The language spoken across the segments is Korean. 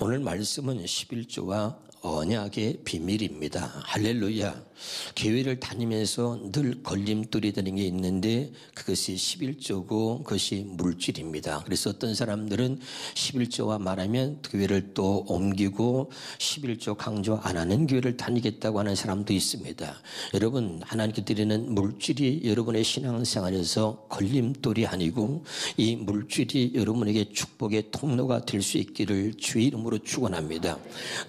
오늘 말씀은 11조와 언약의 비밀입니다. 할렐루야. 교회를 다니면서 늘 걸림돌이 되는 게 있는데 그것이 11조고 그것이 물질입니다. 그래서 어떤 사람들은 11조와 말하면 교회를 또 옮기고 11조 강조 안 하는 교회를 다니겠다고 하는 사람도 있습니다. 여러분, 하나님께 드리는 물질이 여러분의 신앙생활에서 걸림돌이 아니고 이 물질이 여러분에게 축복의 통로가 될 수 있기를 주의 이름으로 축원합니다.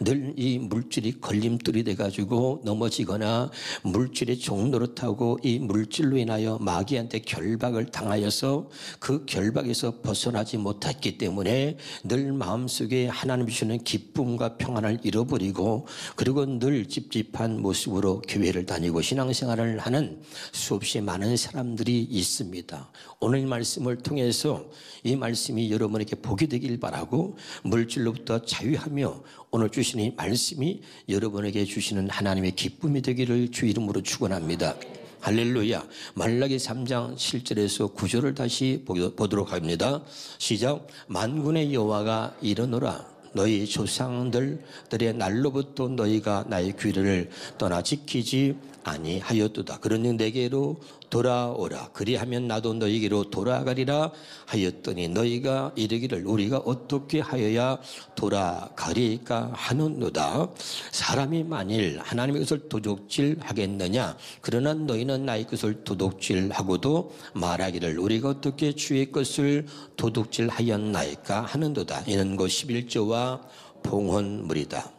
늘 이 물질이 걸림돌이 돼가지고 넘어지거나 물질의 종로를 타고 이 물질로 인하여 마귀한테 결박을 당하여서 그 결박에서 벗어나지 못했기 때문에 늘 마음속에 하나님 주시는 기쁨과 평안을 잃어버리고 그리고 늘 찝찝한 모습으로 교회를 다니고 신앙생활을 하는 수없이 많은 사람들이 있습니다. 오늘 말씀을 통해서 이 말씀이 여러분에게 복이 되길 바라고 물질로부터 자유하며 오늘 주시는 이 말씀이 여러분에게 주시는 하나님의 기쁨이 되기를 주 이름으로 축원합니다. 할렐루야. 말라기 3장 7절에서 9절을 다시 보도록 합니다. 시작. 만군의 여호와가 이르노라. 너희 조상들의 날로부터 너희가 나의 규례를 떠나 지키지 아니하였도다. 그러니 내게로 돌아오라. 그리하면 나도 너희에게로 돌아가리라 하였더니 너희가 이르기를 우리가 어떻게 하여야 돌아가리까 하는도다. 사람이 만일 하나님의 것을 도둑질하겠느냐. 그러나 너희는 나의 것을 도둑질하고도 말하기를 우리가 어떻게 주의 것을 도둑질하였나이까 하는도다. 이는 곧 11조와 봉헌물이다.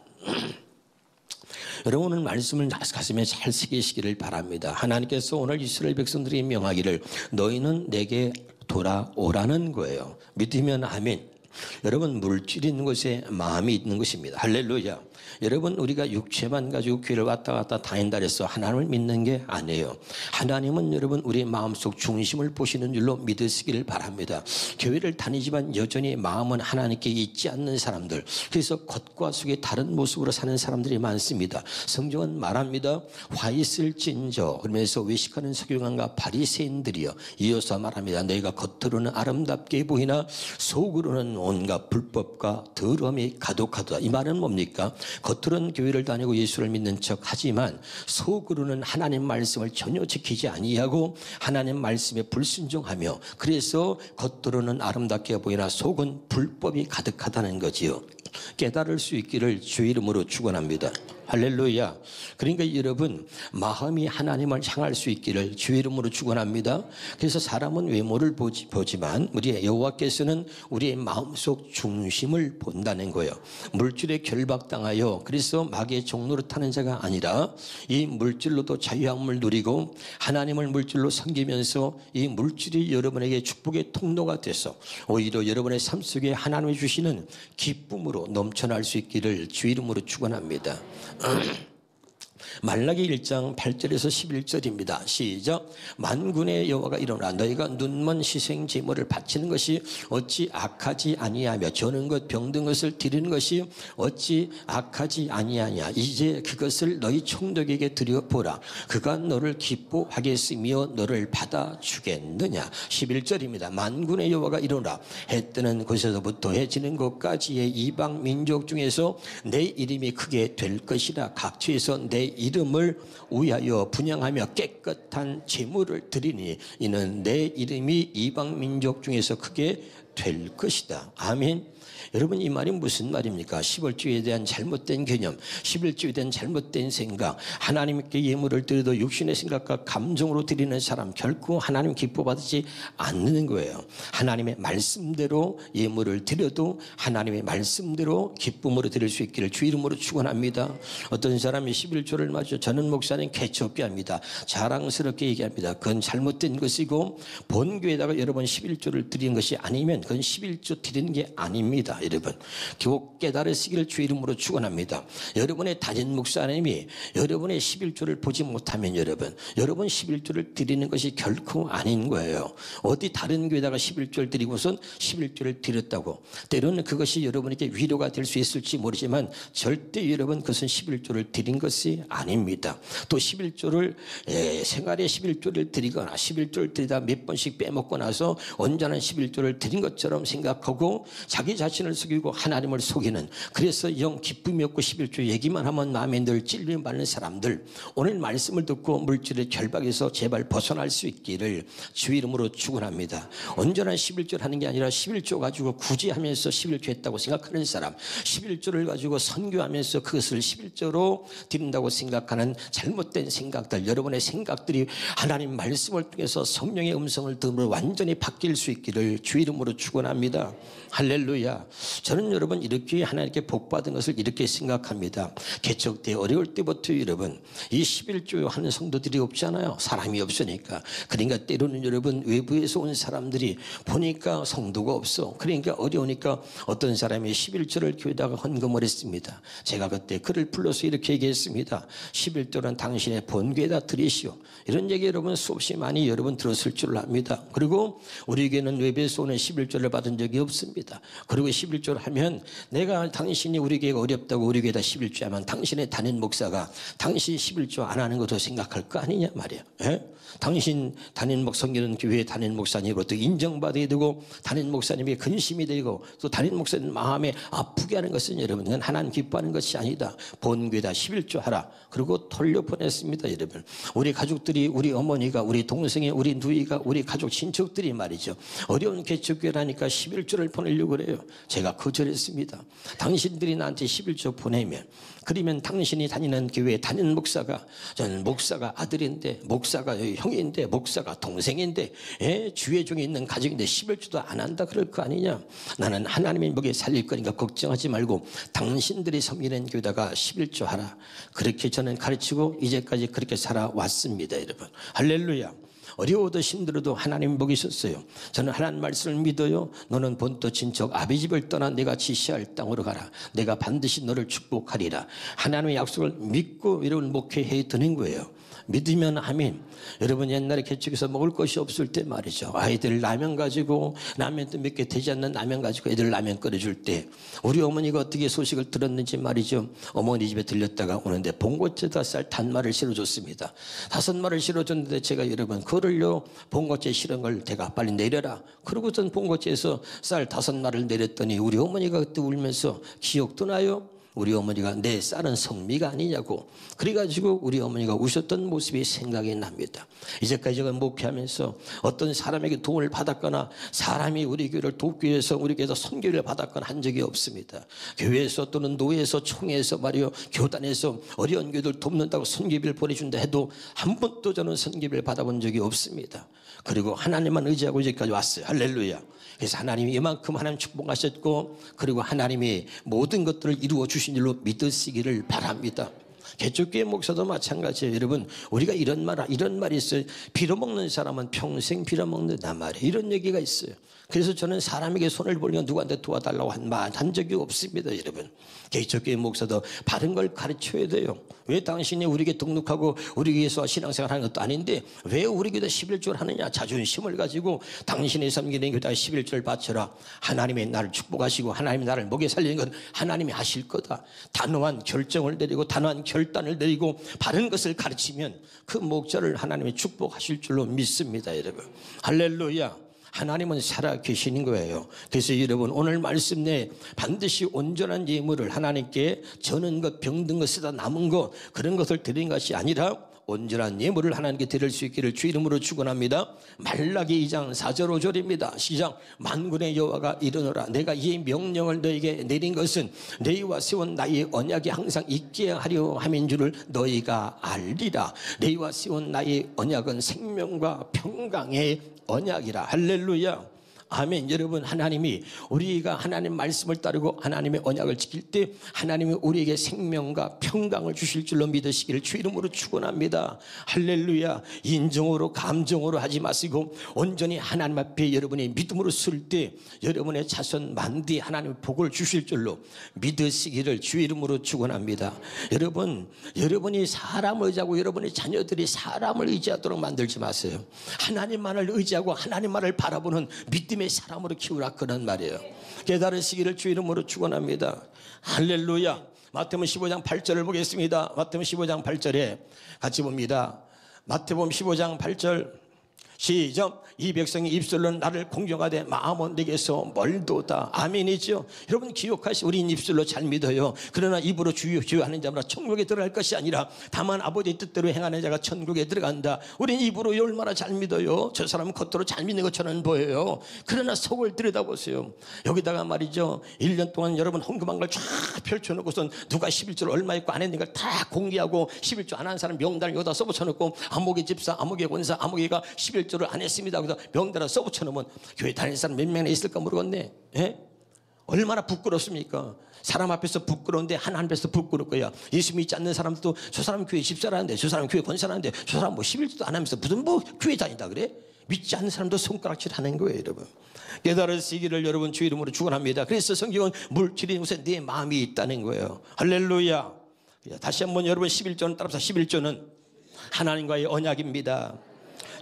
여러분, 오늘 말씀을 가슴에 잘 새기시기를 바랍니다. 하나님께서 오늘 이스라엘 백성들이 명하기를 너희는 내게 돌아오라는 거예요. 믿으면 아멘. 여러분, 물질이 있는 곳에 마음이 있는 것입니다. 할렐루야. 여러분, 우리가 육체만 가지고 교회를 왔다 갔다 다닌다 해서 하나님을 믿는 게 아니에요. 하나님은 여러분 우리의 마음속 중심을 보시는 줄로 믿으시기를 바랍니다. 교회를 다니지만 여전히 마음은 하나님께 있지 않는 사람들, 그래서 겉과 속에 다른 모습으로 사는 사람들이 많습니다. 성경은 말합니다. 화 있을진저 그러면서 외식하는 서기관과 바리새인들이여 이어서 말합니다. 너희가 겉으로는 아름답게 보이나 속으로는 온갖 불법과 더러움이 가득하도다. 이 말은 뭡니까? 겉으로는 교회를 다니고 예수를 믿는 척 하지만 속으로는 하나님 말씀을 전혀 지키지 아니하고 하나님 말씀에 불순종하며 그래서 겉으로는 아름답게 보이나 속은 불법이 가득하다는 거지요. 깨달을 수 있기를 주의 이름으로 축원합니다. 할렐루야. 그러니까 여러분, 마음이 하나님을 향할 수 있기를 주의 이름으로 축원합니다. 그래서 사람은 외모를 보지만 우리의 여호와께서는 우리의 마음속 중심을 본다는 거예요. 물질에 결박당하여 그래서 마귀의 종로를 타는 자가 아니라 이 물질로도 자유함을 누리고 하나님을 물질로 섬기면서 이 물질이 여러분에게 축복의 통로가 돼서 오히려 여러분의 삶 속에 하나님이 주시는 기쁨으로 넘쳐날 수 있기를 주의 이름으로 축원합니다. 말라기 1장 8절에서 11절입니다. 시작. 만군의 여호와가 이르노라. 너희가 눈먼 희생 제물을 바치는 것이 어찌 악하지 아니하며 저는 것 병든 것을 드리는 것이 어찌 악하지 아니하냐. 이제 그것을 너희 총독에게 드려보라. 그가 너를 기뻐하겠으며 너를 받아주겠느냐. 11절입니다. 만군의 여호와가 이르노라. 해 뜨는 곳에서부터 해 지는 곳까지의 이방 민족 중에서 내 이름이 크게 될 것이라. 각처에서 내 이름을 위하여 분향하며 깨끗한 제물을 드리니 이는 내 이름이 이방 민족 중에서 크게 될 것이다. 아멘. 여러분, 이 말이 무슨 말입니까? 11조에 대한 잘못된 개념, 11조에 대한 잘못된 생각, 하나님께 예물을 드려도 육신의 생각과 감정으로 드리는 사람 결코 하나님 기뻐받지 않는 거예요. 하나님의 말씀대로 예물을 드려도 하나님의 말씀대로 기쁨으로 드릴 수 있기를 주 이름으로 축원합니다. 어떤 사람이 11조를 맞아 저는 목사님 개척게 합니다. 자랑스럽게 얘기합니다. 그건 잘못된 것이고 본교에다가 여러분 11조를 드리는 것이 아니면 그건 11조 드리는 게 아닙니다. 여러분, 꼭 깨달으시기를 주 이름으로 축원합니다. 여러분의 담임 목사님이 여러분의 11조를 보지 못하면 여러분 11조를 드리는 것이 결코 아닌 거예요. 어디 다른 교회다가 11조를 드리고선 11조를 드렸다고 때로는 그것이 여러분에게 위로가 될 수 있을지 모르지만 절대 여러분 그것은 11조를 드린 것이 아닙니다. 또 11조를 생활에 11조를 드리거나 11조를 드리다 몇 번씩 빼먹고 나서 언제나 11조를 드린 것 것처럼 생각하고 자기 자신을 속이고 하나님을 속이는, 그래서 영 기쁨이 없고 11조 얘기만 하면 마음에 늘 찔림 받는 사람들, 오늘 말씀을 듣고 물질의 결박에서 제발 벗어날 수 있기를 주 이름으로 축원합니다. 온전한 11조를 하는 게 아니라 11조 가지고 굳이 하면서 11조 했다고 생각하는 사람, 11조를 가지고 선교하면서 그것을 11조로 드린다고 생각하는 잘못된 생각들, 여러분의 생각들이 하나님 말씀을 통해서 성령의 음성을 들으며 완전히 바뀔 수 있기를 주 이름으로 축원합니다. 할렐루야. 저는 여러분 이렇게 하나님께 복받은 것을 이렇게 생각합니다. 개척 때 어려울 때부터 여러분 이 11조 하는 성도들이 없잖아요. 사람이 없으니까. 그러니까 때로는 여러분 외부에서 온 사람들이 보니까 성도가 없어. 그러니까 어려우니까 어떤 사람이 11조를 교회다가 헌금을 했습니다. 제가 그때 그를 불러서 이렇게 얘기했습니다. 11조는 당신의 본교에다 드리시오. 이런 얘기 여러분 수없이 많이 여러분 들었을 줄 압니다. 그리고 우리 교회는 외부에서 오는 11조를 받은 적이 없습니다. 그리고 11조를 하면 내가 당신이 우리 교회가 어렵다고 우리 교회에다 11조 하면 당신의 담임 목사가 당신 11조 안 하는 것도 생각할 거 아니냐 말이야. 당신 담임 섬기는 교회 담임 목사님으로부터 인정받아야 되고 담임 목사님의 근심이 되고 또 담임 목사님 마음에 아프게 하는 것은 여러분 하나님 기뻐하는 것이 아니다. 본교에다 11조 하라. 그리고 돌려보냈습니다. 여러분 우리 가족들이, 우리 어머니가, 우리 동생이, 우리 누이가, 우리 가족 친척들이 말이죠, 어려운 개척교회라니까 11조를 보내려고 그래요. 제가 거절했습니다. 당신들이 나한테 11조 보내면, 그러면 당신이 다니는 교회 담임 목사가, 저는 목사가 아들인데, 목사가 형인데, 목사가 동생인데, 주의 중에 있는 가족인데 11조도 안 한다 그럴 거 아니냐. 나는 하나님의 먹여 살릴 거니까 걱정하지 말고 당신들이 섬기는 교회다가 11조 하라. 그렇게 저는 가르치고 이제까지 그렇게 살아왔습니다. 여러분 할렐루야. 어려워도 힘들어도 하나님 먹이셨어요. 저는 하나님 말씀을 믿어요. 너는 본토 친척 아비 집을 떠나 내가 지시할 땅으로 가라. 내가 반드시 너를 축복하리라. 하나님의 약속을 믿고 여러분 목회해 드는 거예요. 믿으면 아멘. 여러분 옛날에 개척에서 먹을 것이 없을 때 말이죠, 아이들 라면 가지고, 라면도 몇 개 되지 않는 라면 가지고 애들 라면 끓여줄 때 우리 어머니가 어떻게 소식을 들었는지 말이죠, 어머니 집에 들렸다가 오는데 봉고채에다 쌀 단마를 실어줬습니다. 5마를 실어줬는데 제가 여러분 그걸요 봉고채 실은 걸 내가 빨리 내려라 그러고선 봉고채에서 쌀 5마를 내렸더니 우리 어머니가 그때 울면서, 기억도 나요? 우리 어머니가 내 쌀은 성미가 아니냐고. 그래가지고 우리 어머니가 우셨던 모습이 생각이 납니다. 이제까지 제가 목회하면서 어떤 사람에게 도움을 받았거나 사람이 우리 교회를 돕기 위해서 우리 교회에서 선교를 받았거나 한 적이 없습니다. 교회에서 또는 노회에서 총회에서 말이요 교단에서 어려운 교회들 돕는다고 선교비를 보내준다 해도 한 번도 저는 선교비를 받아본 적이 없습니다. 그리고 하나님만 의지하고 이제까지 왔어요. 할렐루야. 그래서 하나님이 이만큼 하나님 축복하셨고, 그리고 하나님이 모든 것들을 이루어 주신 줄로 믿으시기를 바랍니다. 개척교회 목사도 마찬가지예요. 여러분 우리가 이런 말이 있어요. 빌어먹는 사람은 평생 빌어먹는다 말이에요. 이런 얘기가 있어요. 그래서 저는 사람에게 손을 벌리면 누구한테 도와달라고 한 적이 없습니다. 여러분 개척교회 목사도 바른 걸 가르쳐야 돼요. 왜 당신이 우리에게 등록하고 우리 교회에서 신앙생활 하는 것도 아닌데 왜 우리 교회에 11조를 하느냐. 자존심을 가지고 당신이 섬기는 교회에 11조를 바쳐라. 하나님이 나를 축복하시고 하나님이 나를 먹여 살리는 건 하나님이 하실 거다. 단호한 결정을 내리고 단호한 결단을 내리고 바른 것을 가르치면 그 목자를 하나님이 축복하실 줄로 믿습니다. 여러분 할렐루야. 하나님은 살아 계시는 거예요. 그래서 여러분 오늘 말씀 내에 반드시 온전한 예물을 하나님께 저는 것, 병든 것, 쓰다 남은 것 그런 것을 드리는 것이 아니라 온전한 예물을 하나님께 드릴 수 있기를 주 이름으로 축원합니다. 말라기 2장 4절 5절입니다. 시작. 만군의 여호와가 이르노라. 내가 이 명령을 너에게 내린 것은 너희와 세운 나의 언약이 항상 있게 하려 함인 줄을 너희가 알리라. 너희와 세운 나의 언약은 생명과 평강의 언약이라. 할렐루야. 아멘. 여러분 하나님이 우리가 하나님 말씀을 따르고 하나님의 언약을 지킬 때 하나님이 우리에게 생명과 평강을 주실 줄로 믿으시기를 주 이름으로 축원합니다. 할렐루야. 인정으로 감정으로 하지 마시고 온전히 하나님 앞에 여러분이 믿음으로 설 때 여러분의 자손 만대 하나님의 복을 주실 줄로 믿으시기를 주 이름으로 축원합니다. 여러분이 사람을 의지하고 여러분의 자녀들이 사람을 의지하도록 만들지 마세요. 하나님만을 의지하고 하나님만을 바라보는 믿음의 사람으로 키우라 그런 말이에요. 깨달으시기를 주 이름으로 축원합니다. 할렐루야. 마태복음 15장 8절을 보겠습니다. 마태복음 15장 8절에 같이 봅니다. 마태복음 15장 8절 시작. 이 백성이 입술로는 나를 공경하되 마음은 내게서 멀도다. 아멘이죠. 여러분 기억하시오. 우린 입술로 잘 믿어요. 그러나 입으로 주여 주여 하는 자마다 천국에 들어갈 것이 아니라 다만 아버지의 뜻대로 행하는 자가 천국에 들어간다. 우린 입으로 얼마나 잘 믿어요. 저 사람은 겉으로 잘 믿는 것처럼 보여요. 그러나 속을 들여다보세요. 여기다가 말이죠, 1년 동안 여러분 헌금한 걸 쫙 펼쳐놓고선 누가 11조를 얼마 있고 안 했는 걸 다 공개하고 11조 안 한 사람 명단을 여기다 써붙여놓고 아목의 집사, 아목의 권사, 아목이가 11조를 안 했습니다. 그래서 명단을 써붙여놓으면 교회 다니는 사람 몇 명이나 있을까 모르겠네. 예? 얼마나 부끄럽습니까? 사람 앞에서 부끄러운데 하나님 앞에서 부끄러울 거야. 예수 믿지 않는 사람도 저 사람 교회 집사라는데, 저 사람 교회 권사라는데, 저 사람 뭐 11조도 안 하면서 무슨 뭐 교회 다닌다 그래? 믿지 않는 사람도 손가락질 하는 거예요, 여러분. 깨달으시기를 여러분 주 이름으로 축원합니다. 그래서 성경은 물질이 우선 네 마음이 있다는 거예요. 할렐루야. 다시 한번 여러분 11조는 따라서 11조는 하나님과의 언약입니다.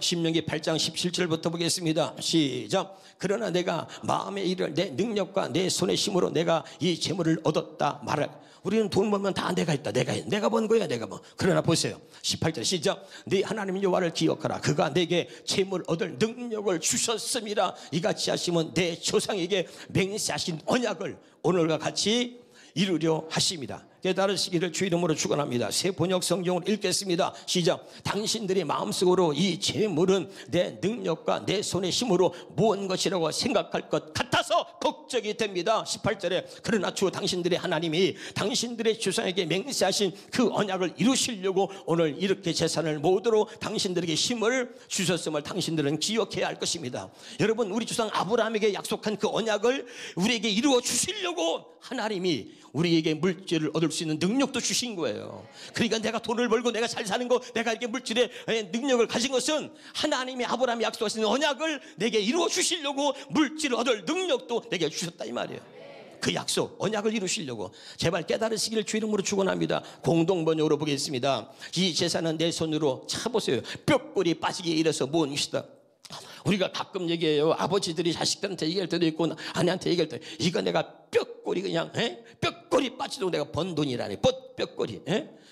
신명기 8장 17절부터 보겠습니다. 시작. 그러나 내가 마음에 이를 내 능력과 내 손의 힘으로 내가 이 재물을 얻었다 말할. 우리는 돈 벌면 다 내가 있다. 내가 번 거야. 내가 뭐. 그러나 보세요. 18절 시작. 네 하나님 여호와를 기억하라. 그가 내게 재물 얻을 능력을 주셨습니다. 이같이 하시면 내 조상에게 맹세하신 언약을 오늘과 같이 이루려 하십니다. 깨달으시기를 주 이름으로 축원합니다. 새 번역 성경을 읽겠습니다. 시작. 당신들의 마음속으로 이 재물은 내 능력과 내 손의 힘으로 모은 것이라고 생각할 것 같아서 걱정이 됩니다. 18절에 그러나 주 당신들의 하나님이 당신들의 조상에게 맹세하신 그 언약을 이루시려고 오늘 이렇게 재산을 모으도록 당신들에게 힘을 주셨음을 당신들은 기억해야 할 것입니다. 여러분, 우리 조상 아브라함에게 약속한 그 언약을 우리에게 이루어 주시려고 하나님이 우리에게 물질을 얻을 수 있는 능력도 주신 거예요. 그러니까 내가 돈을 벌고 내가 잘 사는 거, 내가 이렇게 물질의 능력을 가진 것은 하나님이 아브라함이 약속하신 언약을 내게 이루어 주시려고 물질을 얻을 능력도 내게 주셨다 이 말이에요. 그 약속, 언약을 이루시려고. 제발 깨달으시기를 주 이름으로 축원합니다. 공동번역으로 보겠습니다. 이 재산은 내 손으로 차보세요. 뼈골이 빠지게 일해서 모은 것이다. 우리가 가끔 얘기해요. 아버지들이 자식들한테 얘기할 때도 있고 아내한테 얘기할 때, 이거 내가 뼈골이 그냥 뼈골이 빠지도록 내가 번 돈이라니. 뼈골이.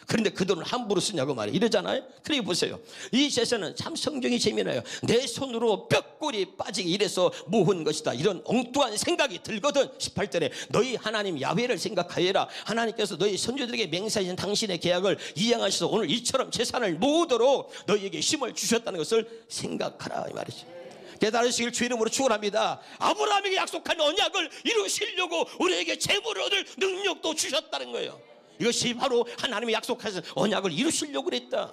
그런데 그 돈을 함부로 쓰냐고 말이에요. 이러잖아요. 그래 보세요. 이 재산은 참 성경이 재미나요. 내 손으로 뼈골이 빠지게 이래서 모은 것이다. 이런 엉뚱한 생각이 들거든. 18절에 너희 하나님 야훼를 생각하여라. 하나님께서 너희 선조들에게 맹세하신 당신의 계약을 이행하셔서 오늘 이처럼 재산을 모으도록 너희에게 힘을 주셨다는 것을 생각하라 이 말이죠. 깨달으시길 주 이름으로 축원합니다. 아브라함에게 약속한 언약을 이루시려고 우리에게 재물을 얻을 능력도 주셨다는 거예요. 이것이 바로 하나님이 약속하신 언약을 이루시려고 그랬다.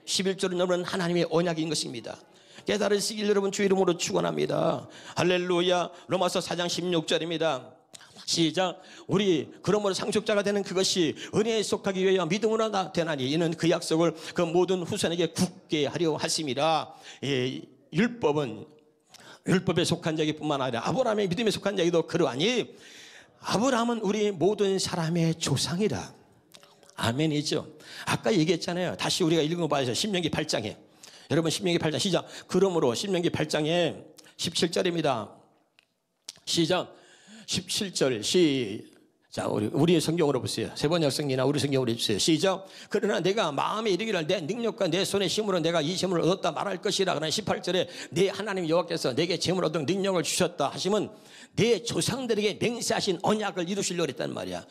11절은 여러분 하나님의 언약인 것입니다. 깨달으시길 여러분 주 이름으로 축원합니다. 할렐루야. 로마서 4장 16절입니다. 시작. 우리 그러므로 상속자가 되는 그것이 은혜에 속하기 위하여 믿음으로 되나니 이는 그 약속을 그 모든 후손에게 굳게 하려 하심이라. 율법에 속한 자뿐만 아니라 아브라함의 믿음에 속한 자에도 그러하니 아브라함은 우리 모든 사람의 조상이다. 아멘이죠. 아까 얘기했잖아요. 다시 우리가 읽어봐야죠. 신명기 8장에. 여러분 신명기 8장 시작. 그러므로 신명기 8장에 17절입니다. 시작. 17절 자, 우리의 성경으로 보세요. 세번역 성경이나 우리 성경으로 해주세요. 시작. 그러나 내가 마음에 이르기를 내 능력과 내 손의 힘으로 내가 이 재물을 얻었다 말할 것이라. 그러나 18절에 내 하나님 여호와께서 내게 재물 얻은 능력을 주셨다 하시면 내 조상들에게 맹세하신 언약을 이루시려고 했단 말이야.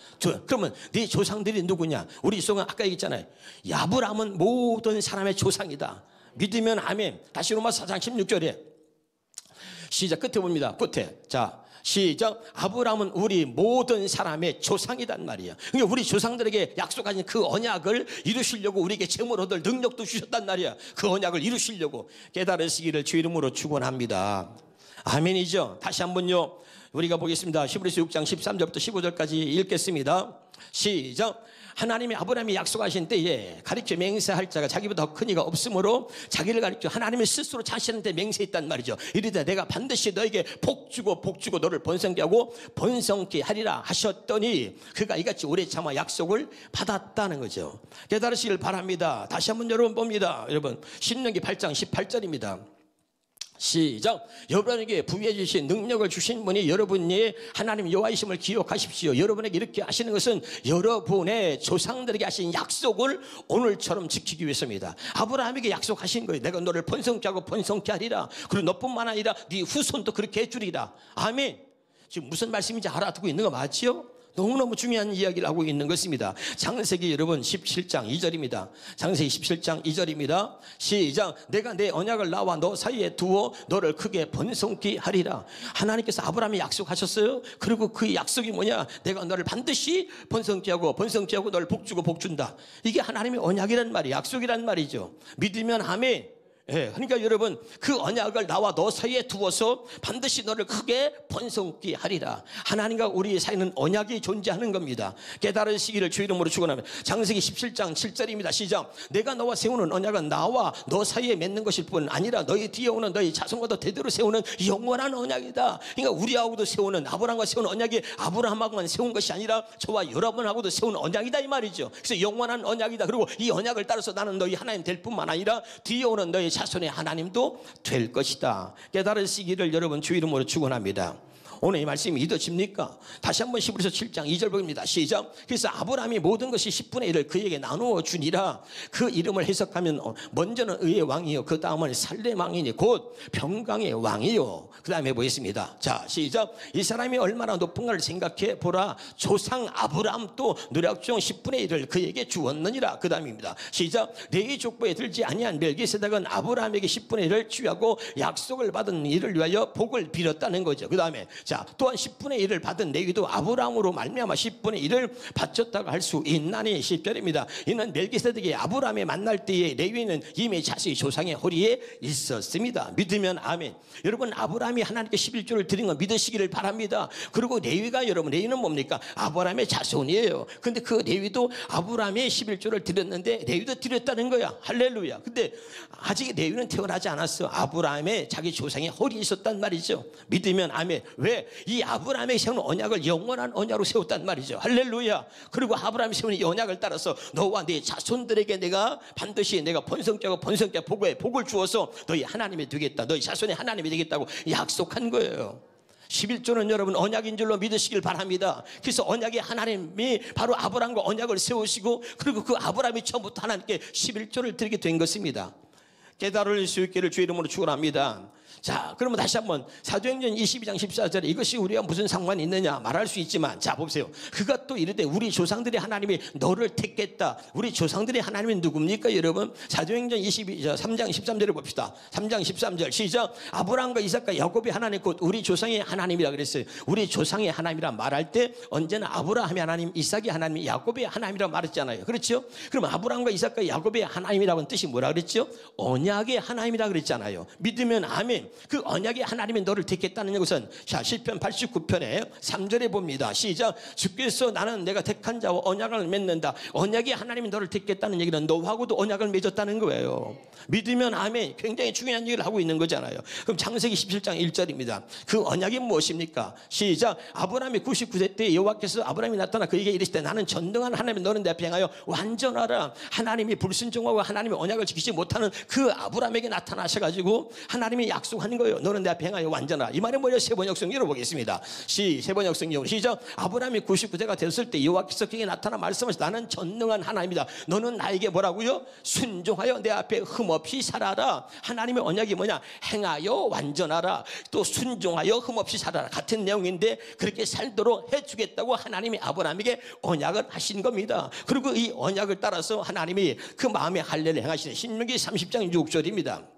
그러면 내 조상들이 누구냐? 우리 속은 아까 얘기했잖아요. 아브라함은 모든 사람의 조상이다. 믿으면 아멘. 다시 로마서 4장 16절에 시작. 끝에 봅니다. 끝에. 자, 시작. 아브라함은 우리 모든 사람의 조상이란 말이야. 그러니까 우리 조상들에게 약속하신 그 언약을 이루시려고 우리에게 재물 얻을 능력도 주셨단 말이야. 그 언약을 이루시려고. 깨달으시기를 주 이름으로 축원합니다. 아멘이죠. 다시 한번요. 우리가 보겠습니다. 히브리서 6장 13절부터 15절까지 읽겠습니다. 시작. 하나님이 아브라함이 약속하신 때에 가르쳐 맹세할 자가 자기보다 더 큰 이가 없으므로 자기를 가르쳐 하나님이 스스로 자신한테 맹세했단 말이죠. 이르되 내가 반드시 너에게 복 주고 너를 번성케 하고 번성케 하리라 하셨더니 그가 이같이 오래 참아 약속을 받았다는 거죠. 깨달으시길 바랍니다. 다시 한번 여러분 봅니다. 여러분 신명기 8장 18절입니다. 시작. 여러분에게 부여해 주신 능력을 주신 분이 여러분의 하나님 여호와이심을 기억하십시오. 여러분에게 이렇게 하시는 것은 여러분의 조상들에게 하신 약속을 오늘처럼 지키기 위해서입니다. 아브라함에게 약속하신 거예요. 내가 너를 번성케 하고 번성케 하리라. 그리고 너뿐만 아니라 네 후손도 그렇게 해주리라. 아멘. 지금 무슨 말씀인지 알아듣고 있는 거 맞지요? 너무너무 중요한 이야기를 하고 있는 것입니다. 창세기 여러분 17장 2절입니다. 창세기 17장 2절입니다. 시작. 내가 내 언약을 나와 너 사이에 두어 너를 크게 번성케 하리라. 하나님께서 아브라함이 약속하셨어요. 그리고 그 약속이 뭐냐? 내가 너를 반드시 번성케 하고 너를 복주고 복준다. 이게 하나님의 언약이란 말이 약속이란 말이죠. 믿으면 아멘. 예, 그러니까 여러분 그 언약을 나와 너 사이에 두어서 반드시 너를 크게 번성케 하리라. 하나님과 우리 사이는 언약이 존재하는 겁니다. 깨달으시기를 주 이름으로 축원합니다. 창세기 17장 7절입니다. 시작. 내가 너와 세우는 언약은 나와 너 사이에 맺는 것일 뿐 아니라 너희 뒤에 오는 너희 자손과도 대대로 세우는 영원한 언약이다. 그러니까 우리하고도 세우는 아브라함과 세우는 언약이 아브라함하고만 세운 것이 아니라 저와 여러분하고도 세우는 언약이다 이 말이죠. 그래서 영원한 언약이다. 그리고 이 언약을 따라서 나는 너희 하나님 될 뿐만 아니라 뒤에 오는 너희 자손의 하나님도 될 것이다. 깨달으시기를 여러분 주 이름으로 축원합니다. 오늘 이 말씀이 믿어집니까? 다시 한번 히브리서 7장 2절 보입니다. 시작. 그래서 아브라함이 모든 것이 10분의 1을 그에게 나누어 주니라. 그 이름을 해석하면 먼저는 의의 왕이요 그 다음은 살렘 왕이니 곧 평강의 왕이요. 그 다음에 보겠습니다. 자 시작. 이 사람이 얼마나 높은가를 생각해 보라. 조상 아브라함도 노력 중 10분의 1을 그에게 주었느니라. 그 다음입니다. 시작. 레위 족보에 들지 아니한 멜기세덱은 아브라함에게 10분의 1을 취하고 약속을 받은 이를 위하여 복을 빌었다는 거죠. 그 다음에 자, 또한 10분의 1을 받은 레위도 아브라함으로 말미암아 10분의 1을 바쳤다고 할 수 있나니. 10절입니다. 이는 멜기세덱이 아브라함에 만날 때에 레위는 이미 자신의 조상의 허리에 있었습니다. 믿으면 아멘. 여러분 아브라함이 하나님께 11조를 드린 건 믿으시기를 바랍니다. 그리고 레위가 여러분 레위는 뭡니까? 아브라함의 자손이에요. 근데 그 레위도 아브라함의 11조를 드렸는데 레위도 드렸다는 거야. 할렐루야. 근데 아직 레위는 태어나지 않았어. 아브라함의 자기 조상의 허리에 있었단 말이죠. 믿으면 아멘. 왜? 이 아브라함이 세운 언약을 영원한 언약으로 세웠단 말이죠. 할렐루야. 그리고 아브라함이 세운 이 언약을 따라서 너와 네 자손들에게 내가 반드시 내가 번성케 하고 복을 주어서 너희 하나님이 되겠다. 너희 자손의 하나님이 되겠다고 약속한 거예요. 11조는 여러분 언약인 줄로 믿으시길 바랍니다. 그래서 언약의 하나님이 바로 아브라함과 언약을 세우시고 그리고 그 아브라함이 처음부터 하나님께 11조를 드리게 된 것입니다. 깨달을 수 있기를 주 이름으로 축원합니다. 자, 그러면 다시 한번 사도행전 22장 14절에 이것이 우리와 무슨 상관이 있느냐 말할 수 있지만 자 보세요. 그가 또 이르되 우리 조상들의 하나님이 너를 택했다. 우리 조상들의 하나님이 누굽니까 여러분? 사도행전 3장 13절을 봅시다. 3장 13절 시작. 아브라함과 이삭과 야곱의 하나님 곧 우리 조상의 하나님이라 그랬어요. 우리 조상의 하나님이라 말할 때 언제나 아브라함의 하나님, 이삭의 하나님, 야곱의 하나님이라고 말했잖아요. 그렇죠? 그럼 아브라함과 이삭과 야곱의 하나님이라고 하는 뜻이 뭐라 그랬죠? 언약의 하나님이라 그랬잖아요. 믿으면 아멘. 그 언약의 하나님이 너를 택했다는 것은 자 시편 89편에 3절에 봅니다. 시작. 주께서 나는 내가 택한 자와 언약을 맺는다. 언약의 하나님이 너를 택했다는 얘기는 너하고도 언약을 맺었다는 거예요. 믿으면 아멘. 굉장히 중요한 얘기를 하고 있는 거잖아요. 그럼 창세기 17장 1절입니다. 그 언약이 무엇입니까? 시작. 아브라함이 99세 때 여호와께서 아브라함이 나타나 그에게 이르시되 나는 전능한 하나님 너는 내 앞에 행하여 완전하라. 하나님이 불순종하고 하나님의 언약을 지키지 못하는 그 아브라함에게 나타나셔가지고 하나님이 약속하는 거예요. 너는 내 앞에 행하여 완전하라. 이 말은 뭐예요? 세번역성 열어보겠습니다. 세번역성 시작. 아브라함이 99세가 되었을 때 여호와께서 그에게 나타나 말씀하시되 나는 전능한 하나님이다. 너는 나에게 뭐라고요? 순종하여 내 앞에 흠없이 살아라. 하나님의 언약이 뭐냐? 행하여 완전하라. 또 순종하여 흠없이 살아라. 같은 내용인데 그렇게 살도록 해주겠다고 하나님이 아브라함에게 언약을 하신 겁니다. 그리고 이 언약을 따라서 하나님이 그 마음의 할례를 행하시는 신명기 30장 6절입니다.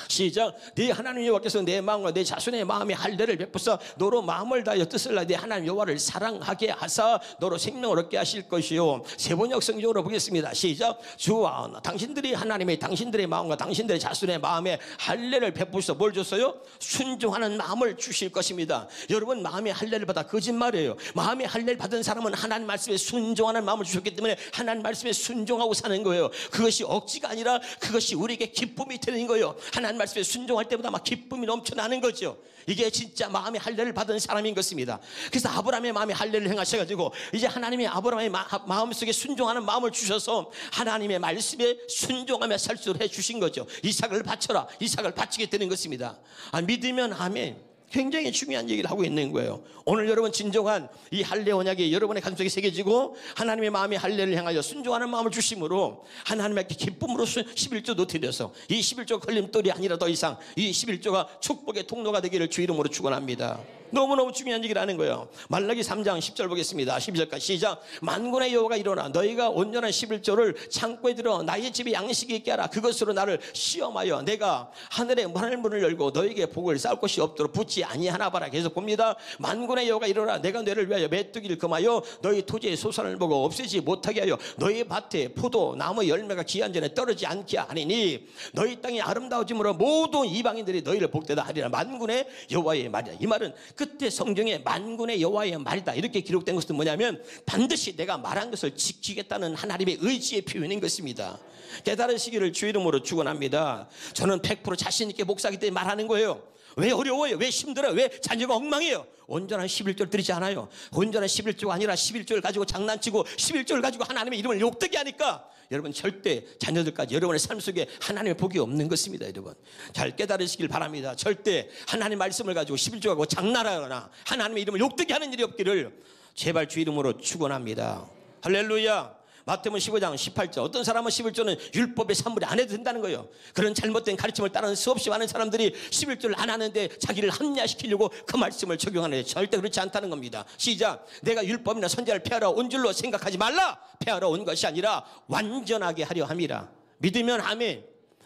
시작. 네 하나님 여호와께서 내 마음과 내 자손의 마음에 할례를 베푸사 너로 마음을 다하여 뜻을 다하여 네 하나님 여호와를 사랑하게 하사 너로 생명을 얻게 하실 것이요. 세번역 성경으로 보겠습니다. 시작. 주와 당신들이 하나님의 당신들의 마음과 당신들의 자손의 마음에 할례를 베푸셔서 뭘 줬어요? 순종하는 마음을 주실 것입니다. 여러분 마음의 할례를 받아 거짓말이에요. 마음의 할례를 받은 사람은 하나님 말씀에 순종하는 마음을 주셨기 때문에 하나님 말씀에 순종하고 사는 거예요. 그것이 억지가 아니라 그것이 우리에게 기쁨이 되는 거예요. 하나님 말씀에 순종할 때보다 막 기쁨이 넘쳐나는 거죠. 이게 진짜 마음의 할례를 받은 사람인 것입니다. 그래서 아브라함의 마음에 할례를 행하셔가지고 이제 하나님이 아브라함의 마음속에 순종하는 마음을 주셔서 하나님의 말씀에 순종하며 살 수 있도록 해주신 거죠. 이삭을 바쳐라, 이삭을 바치게 되는 것입니다. 믿으면 아멘. 굉장히 중요한 얘기를 하고 있는 거예요. 오늘 여러분 진정한 이 할례 언약이 여러분의 가슴속에 새겨지고 하나님의 마음의 할례를 향하여 순종하는 마음을 주심으로 하나님께 기쁨으로 11조도 드려서 이 11조 걸림돌이 아니라 더 이상 이 11조가 축복의 통로가 되기를 주 이름으로 축원합니다. 너무너무 중요한 얘기를 하는 거예요. 말라기 3장 10절 보겠습니다. 12절까지 시작. 만군의 여호와가 일어나 너희가 온전한 11조를 창고에 들어 나의 집에 양식이 있게 하라. 그것으로 나를 시험하여 내가 하늘의 하늘문을 열고 너희에게 복을 쌓을 곳이 없도록 붙지 아니하나 봐라. 계속 봅니다. 만군의 여호와가 일어나 내가 너를 위하여 메뚜기를 금하여 너희 토지의 소산을 보고 없애지 못하게 하여 너희 밭에 포도 나무 열매가 기한 전에 떨어지지 않게 하니니 너희 땅이 아름다워짐으로 모든 이방인들이 너희를 복되다 하리라. 만군의 여호와의 말이다. 이 말은 그때 성경에 만군의 여호와의 말이다 이렇게 기록된 것은 뭐냐면 반드시 내가 말한 것을 지키겠다는 하나님의 의지의 표현인 것입니다. 깨달으시기를 주 이름으로 축원합니다. 저는 100% 자신 있게 목사기 때문에 말하는 거예요. 왜 어려워요? 왜 힘들어요? 왜 자녀가 엉망이에요? 온전한 11조를 드리지 않아요. 온전한 11조가 아니라 11조를 가지고 장난치고 11조를 가지고 하나님의 이름을 욕되게 하니까 여러분 절대 자녀들까지 여러분의 삶 속에 하나님의 복이 없는 것입니다. 여러분 잘 깨달으시길 바랍니다. 절대 하나님의 말씀을 가지고 11조하고 장난하거나 하나님의 이름을 욕되게 하는 일이 없기를 제발 주 이름으로 축원합니다. 할렐루야. 마태복음 15장 18절 어떤 사람은 11조는 율법의 산물이 안 해도 된다는 거예요. 그런 잘못된 가르침을 따르는 수없이 많은 사람들이 11조를 안 하는데 자기를 합리화시키려고 그 말씀을 적용하는 절대 그렇지 않다는 겁니다. 시작. 내가 율법이나 선지자를 폐하러 온 줄로 생각하지 말라. 폐하러 온 것이 아니라 완전하게 하려 함이라. 믿으면 아멘.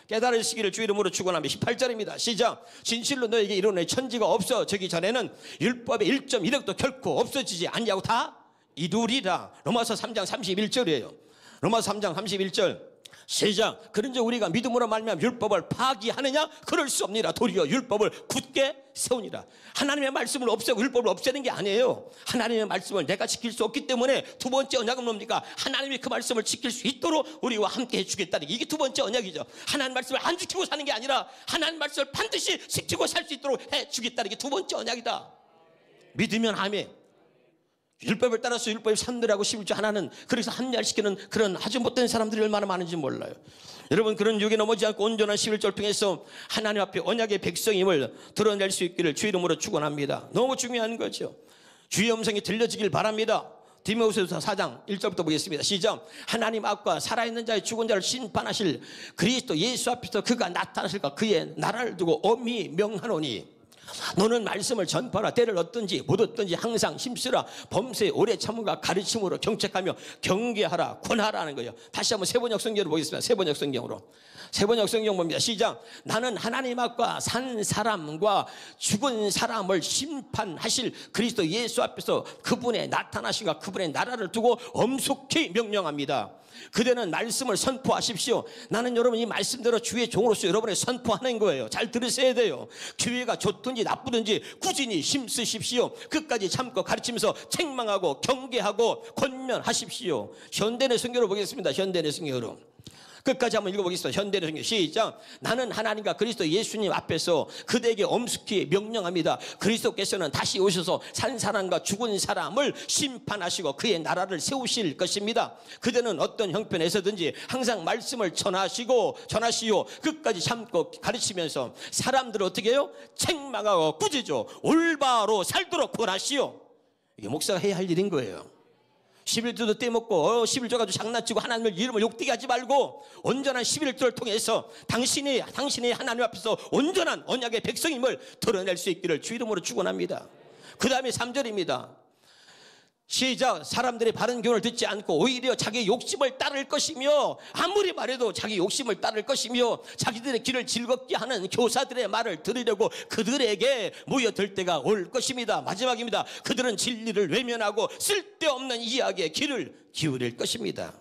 깨달으시기를 주 이름으로 축원합니다. 18절입니다. 시작. 진실로 너에게 이르노니 천지가 없어지기 전에는 율법의 1.1억도 결코 없어지지 않냐고 다 이루리라. 로마서 3장 31절이에요. 로마서 3장 31절 시작. 그런즉 우리가 믿음으로 말미암아 율법을 파기하느냐? 그럴 수 없니라. 도리어 율법을 굳게 세우니라. 하나님의 말씀을 없애고 율법을 없애는 게 아니에요. 하나님의 말씀을 내가 지킬 수 없기 때문에 두 번째 언약은 뭡니까? 하나님이 그 말씀을 지킬 수 있도록 우리와 함께 해주겠다는 이게 두 번째 언약이죠. 하나님 말씀을 안 지키고 사는 게 아니라 하나님 말씀을 반드시 지키고 살 수 있도록 해주겠다는 게 두 번째 언약이다. 믿으면 아멘. 율법을 따라서 율법의 산들하고 11조 하나는 그래서 합리화시키는 그런 아주 못된 사람들이 얼마나 많은지 몰라요. 여러분 그런 유혹에 넘어지지 않고 온전한 11조를 통해서 하나님 앞에 언약의 백성임을 드러낼 수 있기를 주 이름으로 축원합니다. 너무 중요한 거죠. 주의 음성이 들려지길 바랍니다. 디모데후서 4장 1절부터 보겠습니다. 시작. 하나님 앞과 살아있는 자의 죽은 자를 심판하실 그리스도 예수 앞에서 그가 나타나실까 그의 나라를 두고 엄히 명하노니 너는 말씀을 전파하라. 때를 얻든지 못 얻든지 항상 힘쓰라. 범사에 오래 참음과 가르침으로 경책하며 경계하라. 권하라는 거예요. 다시 한번 세번역 성경으로 보겠습니다. 세번역 성경으로. 세번역 성경 봅니다. 시작. 나는 하나님 앞과 산 사람과 죽은 사람을 심판하실 그리스도 예수 앞에서 그분의 나타나심과 그분의 나라를 두고 엄숙히 명령합니다. 그대는 말씀을 선포하십시오. 나는 여러분 이 말씀대로 주의 종으로서 여러분의 선포하는 거예요. 잘 들으셔야 돼요. 기회가 좋든지 나쁘든지 꾸준히 힘쓰십시오. 끝까지 참고 가르치면서 책망하고 경계하고 권면하십시오. 현대의 성경으로 보겠습니다. 현대의 성경으로 끝까지 한번 읽어보겠습니다. 현대의 성경 시작. 나는 하나님과 그리스도 예수님 앞에서 그대에게 엄숙히 명령합니다. 그리스도께서는 다시 오셔서 산 사람과 죽은 사람을 심판하시고 그의 나라를 세우실 것입니다. 그대는 어떤 형편에서든지 항상 말씀을 전하시오. 끝까지 참고 가르치면서 사람들을 어떻게 해요? 책망하고 꾸짖어 올바로 살도록 권하시오. 이게 목사가 해야 할 일인 거예요. 11조도 떼먹고 11조 가지고 장난치고 하나님의 이름을 욕되게 하지 말고 온전한 11조를 통해서 당신이 하나님 앞에서 온전한 언약의 백성임을 드러낼 수 있기를 주 이름으로 축원합니다. 그 다음에 3절입니다. 시작. 사람들의 바른 교훈을 듣지 않고 오히려 자기 욕심을 따를 것이며 아무리 말해도 자기 욕심을 따를 것이며 자기들의 길을 즐겁게 하는 교사들의 말을 들으려고 그들에게 모여들 때가 올 것입니다. 마지막입니다. 그들은 진리를 외면하고 쓸데없는 이야기에 귀를 기울일 것입니다.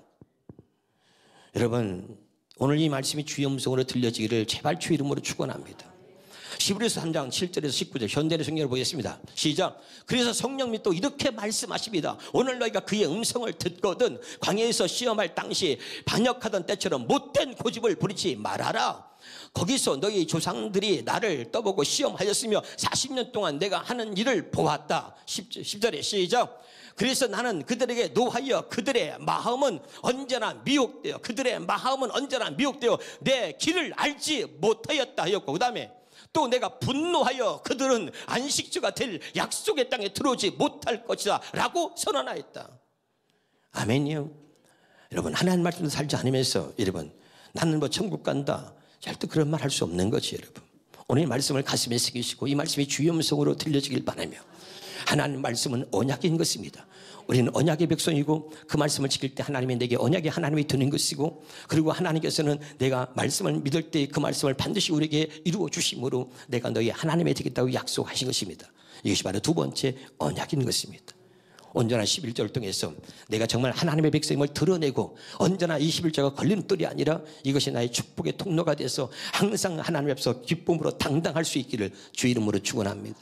여러분 오늘 이 말씀이 주의 음성으로 들려지기를 제발 주 이름으로 축원합니다. 히브리서 3장 7절에서 19절 현대의 성경을 보겠습니다. 시작. 그래서 성령님이 또 이렇게 말씀하십니다. 오늘 너희가 그의 음성을 듣거든 광야에서 시험할 당시 반역하던 때처럼 못된 고집을 부리지 말아라. 거기서 너희 조상들이 나를 떠보고 시험하였으며 40년 동안 내가 하는 일을 보았다. 10절에 시작. 그래서 나는 그들에게 노하여 그들의 마음은 언제나 미혹되어 내 길을 알지 못하였다 하였고, 그 다음에 또 내가 분노하여 그들은 안식처가 될 약속의 땅에 들어오지 못할 것이다 라고 선언하였다. 아멘이요. 여러분, 하나님 말씀을 살지 않으면서 여러분 나는 뭐 천국 간다, 절대 그런 말 할 수 없는 거지. 여러분, 오늘 말씀을 가슴에 새기시고 이 말씀이 주의 음성으로 들려지길 바라며, 하나님 말씀은 언약인 것입니다. 우리는 언약의 백성이고 그 말씀을 지킬 때 하나님이 내게 언약의 하나님이 되는 것이고, 그리고 하나님께서는 내가 말씀을 믿을 때 그 말씀을 반드시 우리에게 이루어 주심으로 내가 너희 하나님이 되겠다고 약속하신 것입니다. 이것이 바로 두 번째 언약인 것입니다. 온전한 11조를 통해서 내가 정말 하나님의 백성임을 드러내고, 언제나 이 11조가 걸림돌이 아니라 이것이 나의 축복의 통로가 돼서 항상 하나님 앞에서 기쁨으로 당당할 수 있기를 주 이름으로 축원합니다.